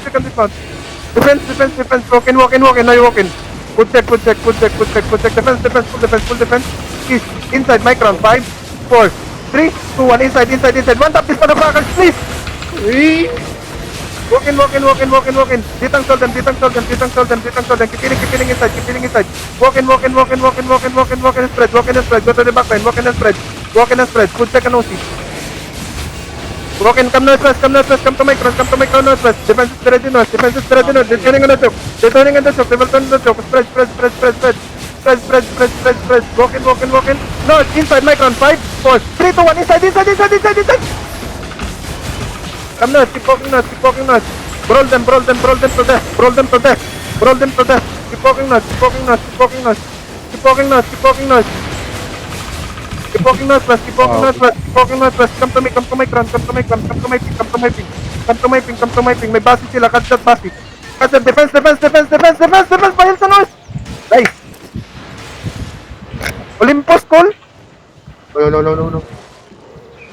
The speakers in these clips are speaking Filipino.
check and dismount. Defense, walk in, now you walk in. Good check. Defense, full defense. East, inside, Micron, 5, 4, 3, 2, 1, inside. One tap, this motherfuckers, please! Walk in. Ditang sol them. Keep feeling inside. Walk in, spread. Go to the back line, walk in and spread. Good check and OC. Walk in, come northwest, come to Micron, northwest. Defense is ready north. They're turning on the choke. They will turn on the choke. Spread. Walk in. North, inside, Micron, 5, 4, 3, 2, 1, inside. Come north, keep walking north. Roll them to death. Keep walking north. Keep walking northwest. Come to my ping. May basi sila, catch that basi. Catch that defense. Pahil sa north. Nice. Olympus, call. No.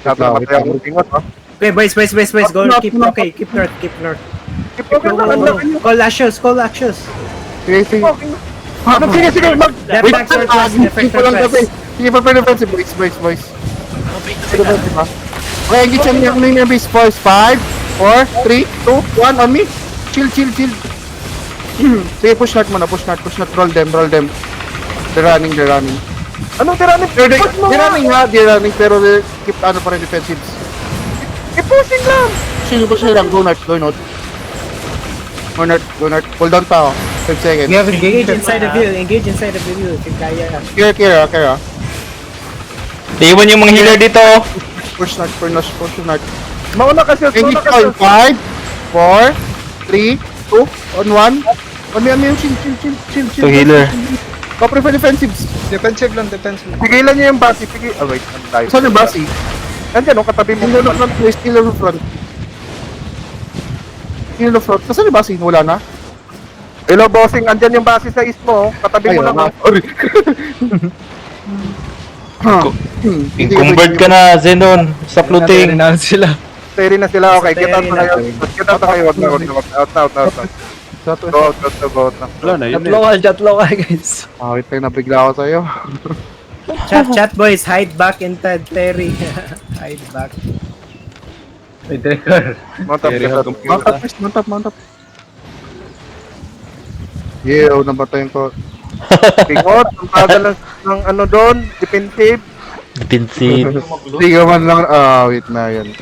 Sabi na matay ang tingot, ha? Okay, boys. Go, keep north. Keep walking north. Call actions. Sige. Sige, mag... Left back, northwest. Sige, prepare defensive, boys. Okay, engage siya niya kung yung base force. 5, 4, 3, 2, 1, on me. Chill. Sige, push north muna. Roll them. They're running. Anong they're running? They're running, pero they keep pa rin defensives. Pushing lang. Go north. Pull down pa, 5 seconds. Engage inside the view. If you kaya. Kira. Iwan yung mga healer dito. Push north. Mauna kasi. Engage all. 5, 4, 3, 2, on 1. On me, chill. To healer. Go prefer defensives. Defensive. Pigilan niyo yung basi. Wait, ano tayo? Saan yung basi? Andiyan, katabi mo. Still on front. Saan yung basi? Wala na? Hello, bossing. Andyan yung basi sa east mo. Katabi mo lang. Sorry. Convert ka na, Zenon, sa looting. Stay na sila. Okay, get out na kayo. Wag na. Go out na. Wala na, yun Chat low, guys. Wait lang, nabigla ako sa'yo. Chat, boys. Hide back in Terry. Hide back. Mount up. Yeah, nabatayin ko. Pingot, ang tagal ng ano doon, defensive. Defensive. Hindi ka man lang, wait na yan.